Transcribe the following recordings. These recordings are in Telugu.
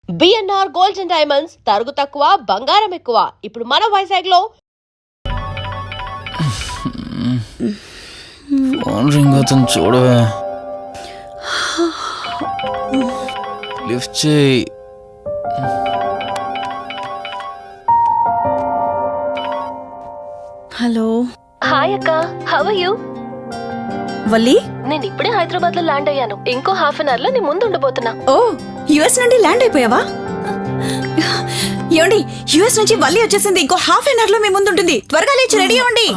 బిఎన్ఆర్ గోల్డ్ అండ్ డైమండ్స్ తరుగు తక్కువ బంగారం ఎక్కువ. ఇప్పుడు మన వైజాగ్ లో ఫోన్ రింగ్ అవుతుంది చూడవే. లిఫ్ట్ చేయి. హలో. హాయ్ అక్క, హౌ ఆర్ యు? వల్లి, నేను ఇప్పుడే హైదరాబాద్ లో ల్యాండ్ అయ్యాను. ఇంకో హాఫ్ అన్ అవర్ లో నీ ముందు ఉండబోతున్నా. ఓ యుఎస్ నుండి ల్యాండ్ అయిపోయావా? ఏమండి, యుఎస్ నుంచి వల్లి వచ్చేసింది. ఇంకో హాఫ్ అన్ అవర్ లో మీ ముందు ఉంటుంది. త్వరగా లేచి రెడీ అవ్వండి.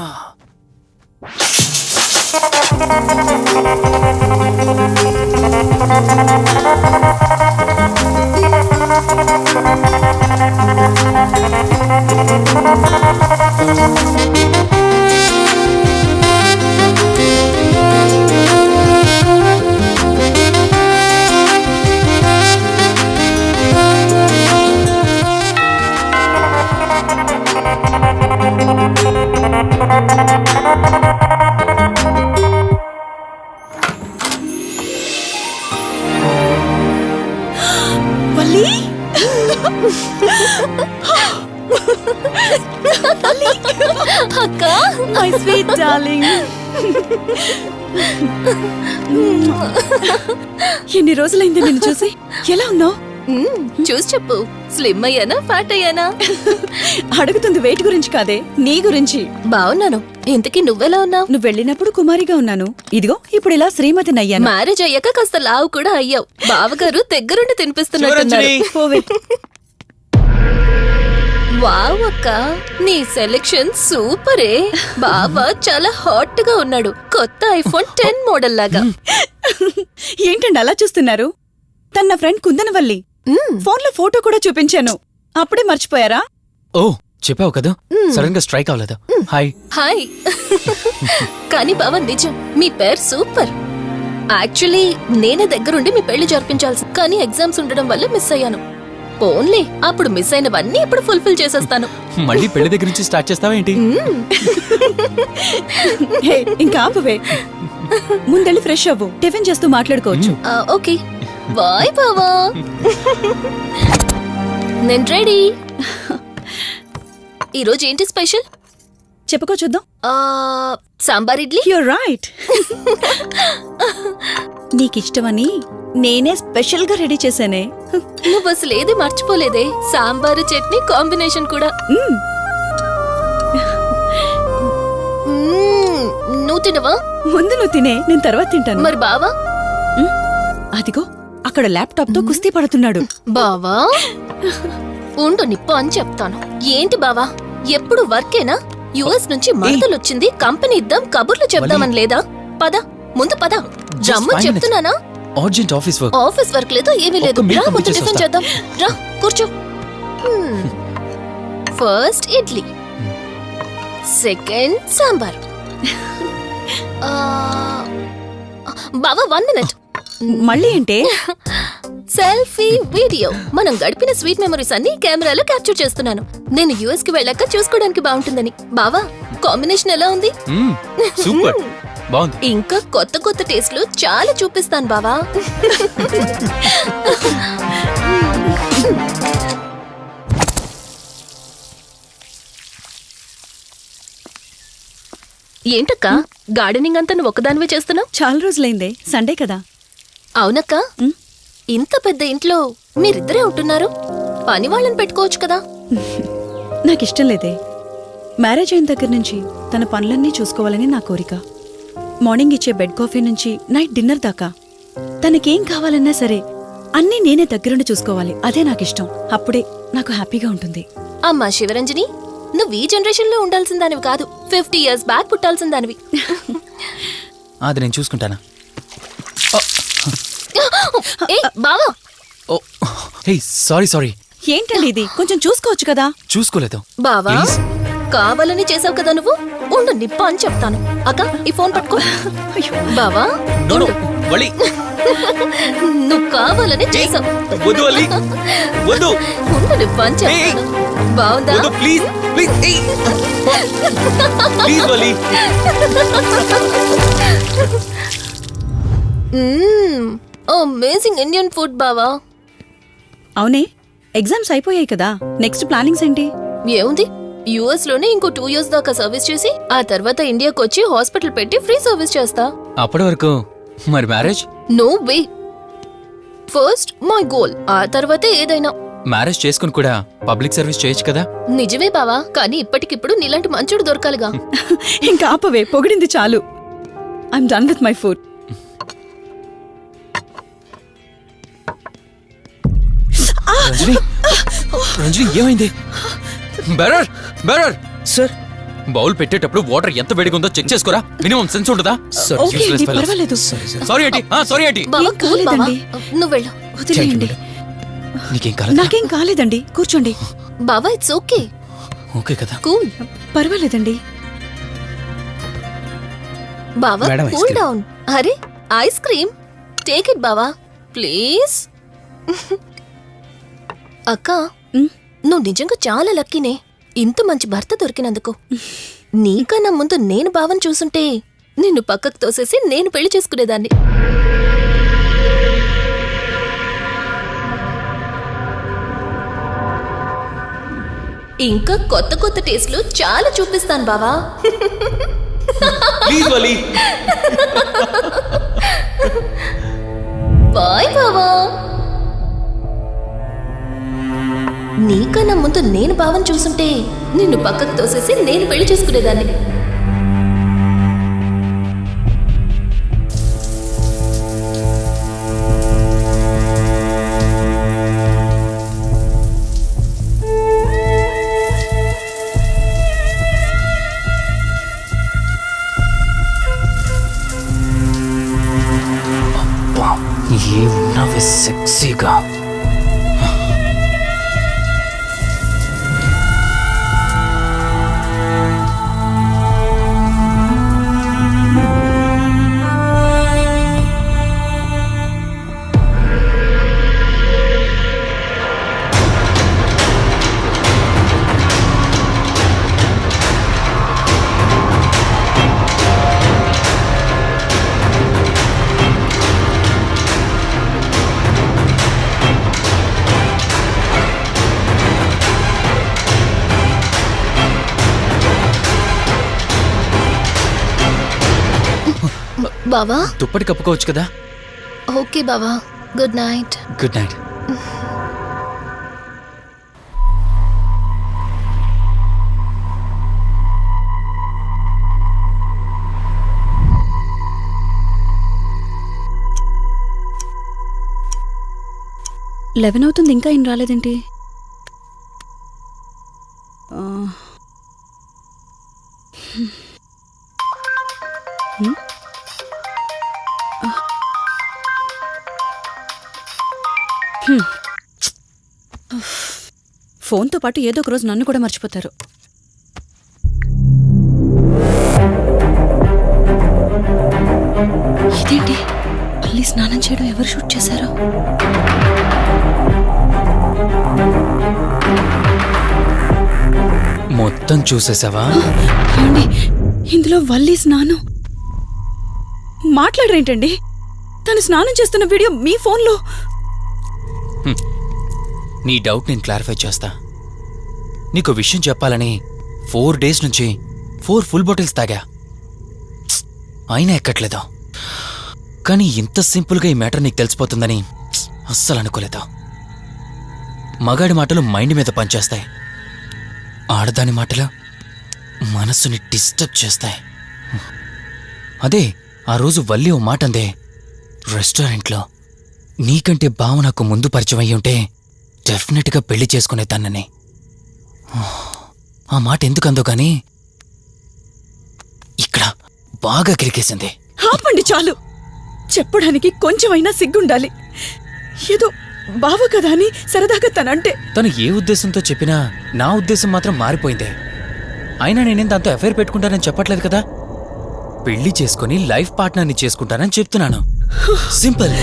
వల్లి, అక్క, మై స్వీట్ డార్లింగ్. ఎన్ని రోజులైంది నిన్ను చూసి. ఎలా ఉన్నావు? చూసి చెప్పు. స్లిమ్ అయ్యానా, ఫ్యాట్ అయ్యానా? అడుగుతుంది వెయిట్ గురించి కాదే, నీ గురించి. బాగున్నాను. ఇంతకీ నువ్వెలా ఉన్నావు? నువ్వు వెళ్ళినప్పుడు కుమారిగా ఉన్నాను. ఇదిగో ఇప్పుడు ఇలా శ్రీమతిని అయ్యాను. మ్యారేజ్ అయ్యాక కాస్త లావు కూడా అయ్యావు. బావగారు దగ్గరుండి తినిపిస్తున్నట్టున్నారు. పోవే. వావ్ అక్క, నీ సెలెక్షన్ సూపరే. బావ చాలా హాట్ గా ఉన్నాడు. కొత్త ఐఫోన్ 10 మోడల్ లాగా. ఏంటండి అలా చూస్తున్నారు? తన ఫ్రెండ్ కుందనవల్లి. ఫోన్ లో ఫోటో కూడా చూపించాను. అప్పుడే మర్చిపోయారా? ఓ చెప్పావు కదా, సడన్ గా స్ట్రైక్ అవ్వలేదు. హాయ్. హాయ్. కానీ బావ నిజం, మీ పేరు సూపర్. యాక్చువల్లీ నేనే దగ్గరుండి మీ పెళ్లి జరిపించాల్సి, కానీ ఎగ్జామ్స్ ఉండడం వల్ల మిస్ అయ్యాను. ఓన్లీ అప్పుడు మిస్ అయినవన్నీ ఇప్పుడు ఫుల్ఫిల్ చేసేస్తాను. మళ్ళీ పెళ్లి దగ్గర నుంచి స్టార్ట్ చేస్తావా ఏంటి? హే, ఇంకా ఆపువే. ముందెళ్ళి ఫ్రెష్ అవ్వు. టిఫిన్ చేస్తూ మాట్లాడుకోవచ్చు. ఓకే బాయ్ బావా. నేను రెడీ. ఈరోజు ఏంటి స్పెషల్? చెప్పుకో చూద్దాం. సాంబార్ ఇడ్లీ. You're right. నీకిష్టమని నేనే స్పెషల్ గా రెడీ చేశానే. నువ్వు అసలు ఏది మర్చిపోలేదే. సాంబారు చట్నీ కాంబినేషన్ కూడా. నువ్వు తినవా? ముందు నువ్వు తినే, నేను తర్వాత తింటాను. మరి బావా? అదిగో అక్కడ ల్యాప్టాప్ తో కుస్తీ పడుతున్నాడు. బావా ఉండు, నిప్పు అని చెప్తాను. ఏంటి బావా, ఎప్పుడు వర్కేనా? యుఎస్ నుంచి మరదలొచ్చింది, కంపెనీ ఇద్దాం, కబుర్లు చెప్దామని లేదా? పద ముందు పద. రమ్ము చెప్తున్నానా? Urgent office work. Office work లేదు, ఏమీ లేదు. రా ముందు టిఫిన్ చేద్దాం. రా కూర్చో. First idli, second sambar. బావా 1 మినిట్. మళ్ళీ ఏంటే? Selfie video. మనం గడిపిన స్వీట్ మెమరీస్ అన్ని కెమెరాలో క్యాప్చర్ చేస్తున్నాను. నేను యుఎస్ కి వెళ్ళాక చూసుకోవడానికి బాగుంటుందని. బావా కాంబినేషన్ ఎలా ఉంది? సూపర్ బాగుంది. ఇంకా కొత్త కొత్త టేస్ట్లు చాలా చూపిస్తాను బావా. ఏంటక్క, గార్డెనింగ్ అంతా నువ్వు ఒక్కదానివే చేస్తున్నావు? చాలా రోజులైందే, సండే కదా. అవునక్క, ఇంత పెద్ద ఇంట్లో మీరిద్దరే ఉంటున్నారు. పని వాళ్ళని పెట్టుకోవచ్చు కదా. నాకిష్టం లేదే. మ్యారేజ్ అయిన దగ్గర నుంచి తన పనులన్నీ చూసుకోవాలని నా కోరిక. మార్నింగ్ ఇచ్చే బెడ్ కాఫీ నుంచి నైట్ డిన్నర్ దాకా తనకేం కావాలన్నా సరే అన్నీ నేనే దగ్గరుండి చూసుకోవాలి. అదే నాకిష్టం. అప్పుడే నాకు హ్యాపీగా ఉంటుంది. అమ్మా శివరంజని, నువ్వు ఈ జనరేషన్ లో ఉండాల్సిన దానివి కాదు. 50 years బ్యాక్ పుట్టాల్సిన దానివి. అది నేను చూసుకుంటానా? బావా. Hey sorry. ఏంటండి ఇది? కొంచెం చూసుకోవచ్చు కదా. చూసుకోలేదు బావా, కావాలని చేసావు కదా నువ్వు. ఉండు, నిప్ప అని చెప్తాను. అక్క ఈ ఫోన్ పట్టుకో. బావా నువ్వు కావాలని చేసావు. ఉండు, నిప్ప అని చెప్తాను. బావుందా? అమేజింగ్ ఇండియన్ ఫుడ్ బావా. అవునే, ఎగ్జామ్స్ అయిపోయాయి కదా నెక్స్ట్ ప్లానింగ్స్ ఏంటి? ఏముంది, యుఎస్ లోనే ఇంకో 2 years దాకా సర్వీస్ చేసి ఆ తర్వాత ఇండియాకి వచ్చి హాస్పిటల్ పెట్టి ఫ్రీ సర్వీస్ చేస్తా. అప్పటి వరకు మరి marriage? No way. First my goal, ఆ తర్వాతే ఏదైనా. మ్యారేజ్ చేసుకుని కూడా పబ్లిక్ సర్వీస్ చేయొచ్చు కదా. నిజమే బావా, కానీ ఇప్పటికిప్పుడు నీలాంటి మంచుడు దొరకాలిగా. ఇంకా ఆపవే, పొగిడింది చాలు. I'm done with my food. Ranjani, Ranjani ఏమైంది? బెరర్ బెరర్ సార్ బౌల్ పెట్టేటప్పుడు వాటర్ ఎంత వేడిగా ఉందో చెక్ చేసుకోరా. మినిమం సెన్స్ ఉంటుందా? ఓకే అండి, పర్వాలేదు. సారీ ఏంటి, సారీ ఏంటి. బావా ఏం కూల్ బావా, కాలేదండి. నువ్వు వెళ్ళు. వదిలేయండి. నీకేం కాలేదు? నాకేం కాలేదండి, కూర్చోండి. బావా ఇట్స్ ఓకే, ఓకే కదా. కూల్. పర్వాలేదండి. బావా madam, ice cool cream. Down. అరే ఐస్ క్రీమ్, టేక్ ఇట్ బావా ప్లీజ్. అక్క, ఉమ్, నువ్వు నిజంగా చాలా లక్కీనే, ఇంత మంచి భర్త దొరికినందుకు. నీకన్నా ముందు నేను బావని చూసుంటే నిన్ను పక్కకు తోసేసి నేను పెళ్లి చేసుకునేదాన్ని. ఇంకా కొత్త కొత్త టేస్ట్లు చాలా చూపిస్తాను బావా. Please Vali. బాయ్ బావా. నీకన్నా ముందు నేను బావని చూసుంటే నిన్ను పక్కకు తోసేసి నేను పెళ్లి చేసుకునేదాన్ని. ఏ ఉన్నవి సెక్సీగా. బావా దుప్పటి కప్పుకోవచ్చు కదా. ఓకే బావా, good night. Good night. Eleven అవుతుంది, ఇంకా ఏం రాలేదేంటి? ఆ, హ్మ్. హ్మ్. ఫోన్తో పాటు ఏదో ఒక రోజు నన్ను కూడా మర్చిపోతారు. ఇదేంటి, మళ్ళీ స్నానం చేయడం ఎవరు షూట్ చేశారో? మొత్తం చూసేసావా? ఏమండి, ఇందులో వల్లి స్నానం మాట్లాడరేంటండి? తను స్నానం చేస్తున్న వీడియో మీ ఫోన్లో. నీ డౌట్ నేను క్లారిఫై చేస్తా. నీకు విషయం చెప్పాలని 4 days నుంచి 4 full bottles తాగా, అయినా ఎక్కట్లేదు. కానీ ఇంత సింపుల్గా ఈ మ్యాటర్ నీకు తెలిసిపోతుందని అస్సలు అనుకోలేదు. మగాడి మాటలు మైండ్ మీద పనిచేస్తాయి, ఆడదాని మాటలు మనస్సుని డిస్టర్బ్ చేస్తాయి. అదే ఆ రోజు వల్లి ఓ మాట అందే రెస్టారెంట్లో, నీకంటే బావ నాకు ముందు పరిచయం అయ్యి ఉంటే డెఫినెట్గా పెళ్లి చేసుకునేదాన్నని. ఆ మాట ఎందుకందో కానీ ఇక్కడ బాగా కిరికేసింది. ఆపండి చాలు, చెప్పడానికి కొంచెమైనా సిగ్గుండాలి. ఏదో బావ కదా అని సరదాగా తనంటే. తను ఏ ఉద్దేశంతో చెప్పినా నా ఉద్దేశం మాత్రం మారిపోయిందే. అయినా నేనేం దాంతో అఫైర్ పెట్టుకుంటానని చెప్పట్లేదు కదా. పెళ్లి చేసుకుని లైఫ్ పార్ట్నర్ని చేసుకుంటానని చెప్తున్నాను. సింపుల్.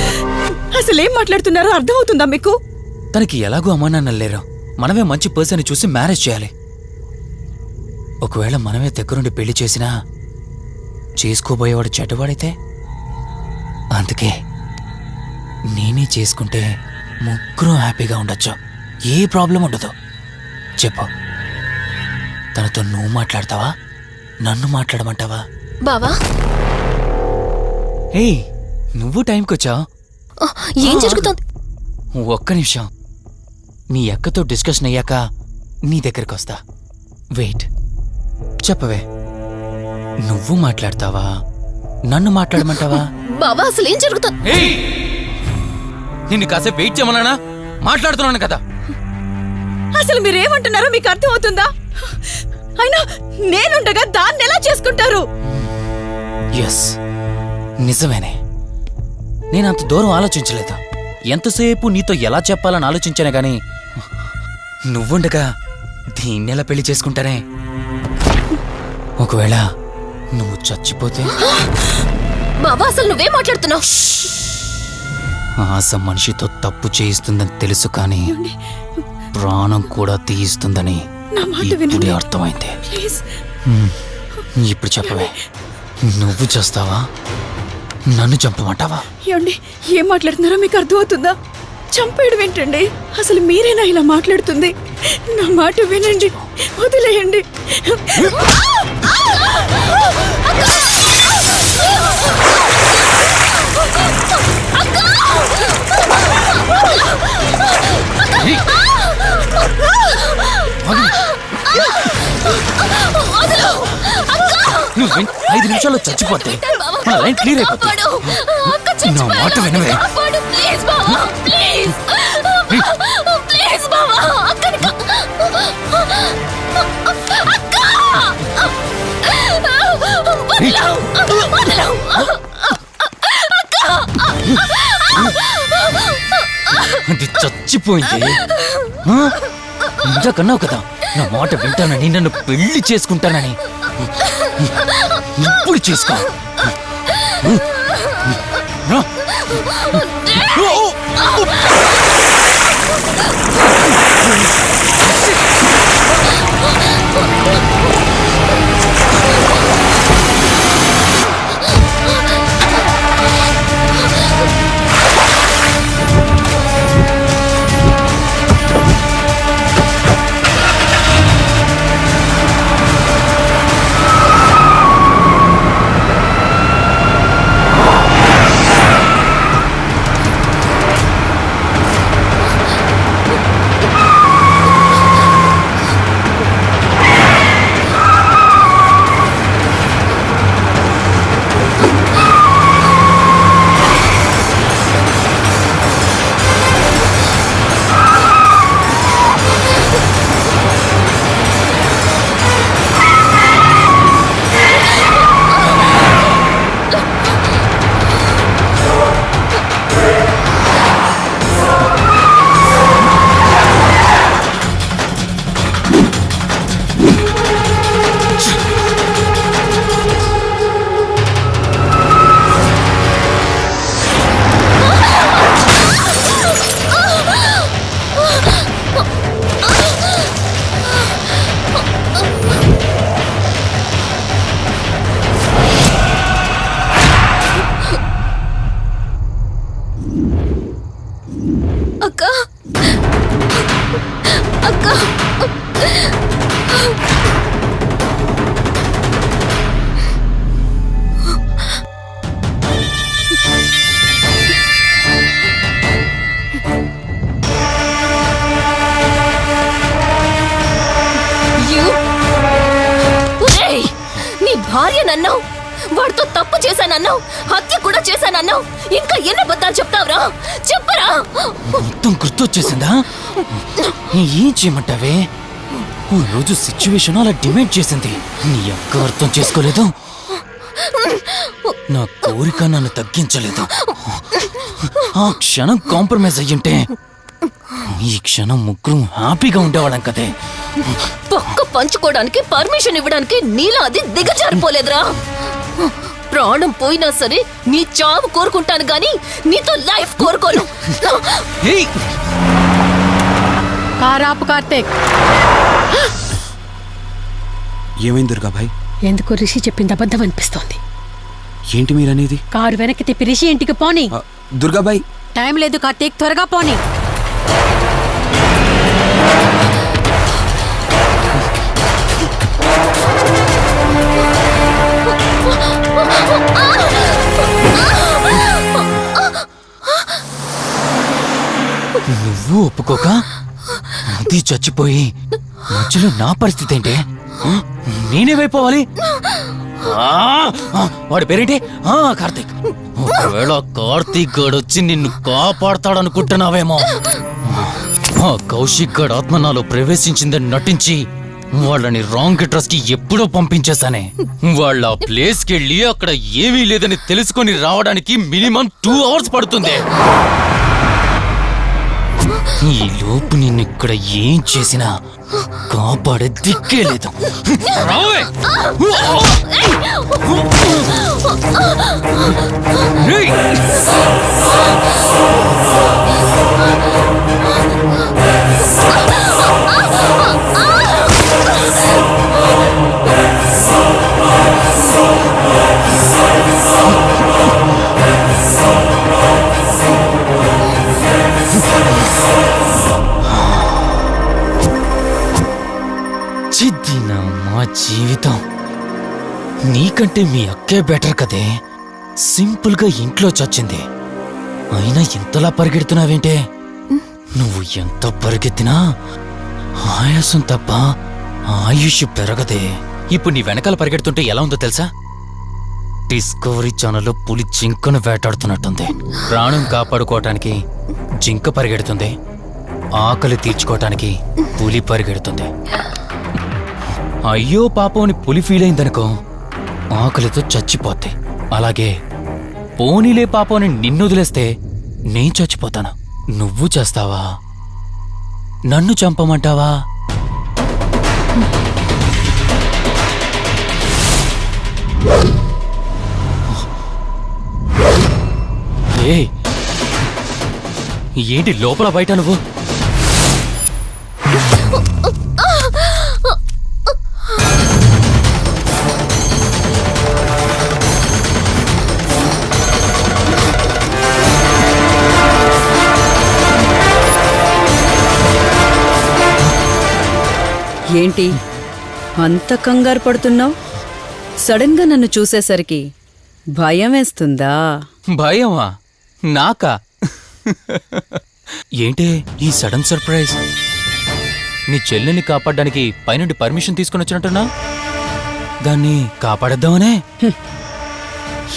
అసలేం మాట్లాడుతున్నారో అర్థమవుతుందా మీకు? తనకి ఎలాగూ అమ్మానాన్నలు లేరు, మనమే మంచి పర్సన్ చూసి మ్యారేజ్ చేయాలి. ఒకవేళ మనమే దగ్గరుండి పెళ్లి చేసినా చేసుకోబోయేవాడు చెడ్డవాడైతే. అందుకే నేనే చేసుకుంటే ముగ్గురం హ్యాపీగా ఉండొచ్చు. ఏ ప్రాబ్లం ఉండదు. చెప్పు, తనతో నువ్వు మాట్లాడతావా, నన్ను మాట్లాడమంటావా? బావా ఏయ్, నువ్వు టైంకి వచ్చావు. ఏం జరుగుతోంది? ఒక్క నిమిషం, మీ అక్కతో డిస్కషన్ అయ్యాక నీ దగ్గరికి వస్తా. వెయిట్, చెప్పవే, నువ్వు మాట్లాడతావా, నన్ను మాట్లాడమంటావా? బావా అసలు ఏం జరుగుతోంది? ఏయ్, నిన్ను కాసేపు వెయిట్ చేయమన్నానా? మాట్లాడుతున్నాను కదా. అసలు మీరేమంటున్నారో మీకు అర్థమవుతుందా? అయినా నేనుండగా దాన్ని ఎలా చేసుకుంటారు? ఎస్, నిజమేనే. నేనంత దూరం ఆలోచించలేదు. ఎంతసేపు నీతో ఎలా చెప్పాలని ఆలోచించానే గాని నువ్వుండగా దీన్నెలా పెళ్లి చేసుకుంటానే? ఒకవేళ నువ్వు చచ్చిపోతే? బావా అసలు నువ్వేం మాట్లాడుతున్నావు? ఆశ మనిషితో తప్పు చేయిస్తుందని తెలుసు, కానీ ప్రాణం కూడా తీయిస్తుందని నా మాట ఇప్పుడే వినండి. అర్థమైంది. ప్లీజ్. ఇప్పుడు చెప్పవే, నువ్వు చేస్తావా, నన్ను చంపమంటావా? ఏమండి, ఏం మాట్లాడుతున్నారో మీకు అర్థమవుతుందా? చంపేయడం ఏంటండి? అసలు మీరేనా ఇలా మాట్లాడుతుంది? నా మాట వినండి, వదిలేయండి. నువ్వు 5 నిమిషాల్లో చచ్చిపోతే మన లైన్ క్లియర్ అయిపోతుంది. నా మాట వినవే. ప్లీజ్ బావా, ప్లీజ్ ప్లీజ్ బావా, అక్కని అది చచ్చిపోయింది. ఇంతకన్నావు కదా నా మాట వింటానని, నన్ను పెళ్లి చేసుకుంటానని. ఇప్పుడు చేసుకో. అక్క అక్క నీ భార్య నన్నావు, వాడితో తప్పు చేశానన్నావు, హత్య కూడా చేశానన్నావు. ఇంకా ఎన్ని అబద్ధాలు చెప్తావురా? చెప్పరా? మొత్తం గుర్తొచ్చేసిందా? ఏం చేయమంటావే? ఓ రోజు సిచ్యువేషన్ అలా డిమాండ్ చేసింది. నీ అక్క అర్థం చేసుకోలేదు, నా కోరిక నన్ను తగ్గించలేదు. ఆ క్షణం కాంప్రమైజ్ అయ్యుంటే ఈ క్షణం ముగ్గురు హ్యాపీగా ఉండేవాళ్ళం కదే. పక్క పంచుకోవడానికి పర్మిషన్ ఇవ్వడానికి నీలా అది దిగజారిపోలేదురా. ప్రాణం పోయినా సరే నీ చావు కోరుకుంటాను గాని నీతో లైఫ్ కోరుకోను. ఏయ్! కారాపు కార్తీక్, ఏమైంది దుర్గాభాయ్? ఎందుకు రిషి చెప్పింది అబద్ధం అనిపిస్తోంది. ఏంటి మీరనేది? కారు వెనక్కి తిప్పి రిషి ఇంటికి పోని. దుర్గాభాయ్, టైం లేదు కార్తీక్, త్వరగా పోని. తట్టుకోక అది చచ్చిపోయి మధ్యలో నా పరిస్థితి ఏంటి? నేనేమైపోవాలి? వాడి పేరేంటి? కార్తీక్. ఒకవేళ కార్తీక్ గడు వచ్చి నిన్ను కాపాడతాడనుకుంటున్నావేమో. ఆ కౌశిక్ గడ్ ఆత్మ నాలో ప్రవేశించిందని నటించి వాళ్ళని రాంగ్ అడ్రస్ కి ఎప్పుడో పంపించేశానే. వాళ్ళ ప్లేస్ కి వెళ్ళి అక్కడ ఏమీ లేదని తెలుసుకొని రావడానికి మినిమం 2 hours పడుతుంది. ఈ లోపు నిన్ను ఇక్కడ ఏం చేసినా కాపాడే దిక్కే లేదు. రావే! రేయ్! చిద్దినా మా జీవితం. నీకంటే మీ అక్కే బెటర్ కదే. సింపుల్ గా ఇంట్లో చచ్చింది, అయినా ఇంతలా పరిగెడుతున్నావేంటే? నువ్వు ఎంత పరిగెత్తినా ఆయాసం తప్ప ఆయుష్ పెరగదే. ఇప్పుడు నీ వెనకాల పరిగెడుతుంటే ఎలా ఉందో తెలుసా? డిస్కవరీ ఛానల్లో పులి జింకను వేటాడుతున్నట్టుంది. ప్రాణం కాపాడుకోవటానికి జింక పరిగెడుతుంది, ఆకలి తీర్చుకోవటానికి పులి పరిగెడుతుంది. అయ్యో పాపం అని పులి ఫీల్ అయిందనుకో, ఆకలితో చచ్చిపోద్ది. అలాగే పోనీలే పాపం అని నిన్ను వదిలేస్తే నేను చచ్చిపోతాను. నువ్వు చేస్తావా? నన్ను చంపమంటావా? ఏయ్, ఏంటి లోపల బయట నువ్వు? ఏంటి అంత కంగారు పడుతున్నావు? సడన్ గా నన్ను చూసేసరికి భయం వేస్తుందా? భయమా? నాకా? ఏంటే ఈ సడన్ సర్ప్రైజ్? నీ చెల్లెల్ని కాపాడడానికి పైనుండి పర్మిషన్ తీసుకుని వచ్చినట్టున్నా? దాన్ని కాపాడేద్దామనే?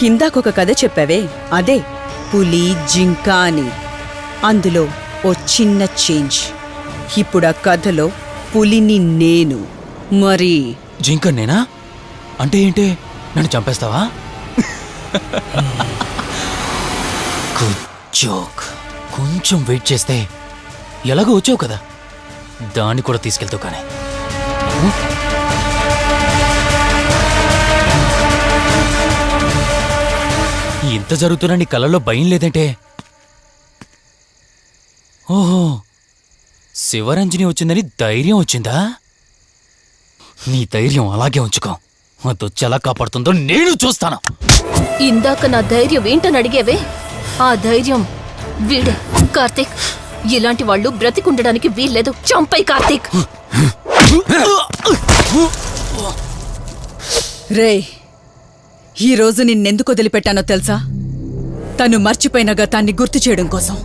ఇందాకొక కథ చెప్పావే, అదే పులి జింక అని. అందులో ఓ చిన్న చేంజ్. ఇప్పుడు ఆ కథలో పులిని నేను. మరి జింక నేనా? అంటే ఏంటి? నన్ను చంపేస్తావా? Good joke. కొంచెం వెయిట్ చేస్తే ఎలాగో వచ్చావు కదా, దాన్ని కూడా తీసుకెళ్తావు. కానీ ఇంత జరుగుతున్నా నీ కళ్ళల్లో భయం లేదంటే? ఓహో, శివరంజని వచ్చిందని ధైర్యం వచ్చిందా? నీ ధైర్యం అలాగే ఉంచుకో. అదొచ్చి ఎలా కాపాడుతుందో నేను చూస్తాను. ఇందాక నా ధైర్యం ఏంటని అడిగేవే, ఆ ధైర్యం వీడే కార్తీక్. ఇలాంటి వాళ్ళు బ్రతికుండడానికి వీల్లేదు. చంపై కార్తీక్. రేయ్, ఈరోజు నిన్నెందుకు వదిలిపెట్టానో తెలుసా? తను మర్చిపోయిన గతాన్ని గుర్తు చేయడం కోసం.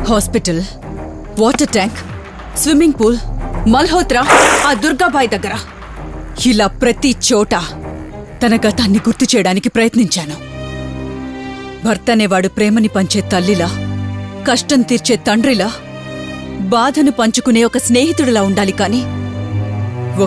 Hospital, water tank, swimming pool, Malhotra, ఆ దుర్గాబాయ్ దగ్గర, ఇలా ప్రతి చోట తన గతాన్ని గుర్తు చేయడానికి ప్రయత్నించాను. భర్త అనేవాడు ప్రేమని పంచే తల్లిలా, కష్టం తీర్చే తండ్రిలా, బాధను పంచుకునే ఒక స్నేహితుడిలా ఉండాలి. కానీ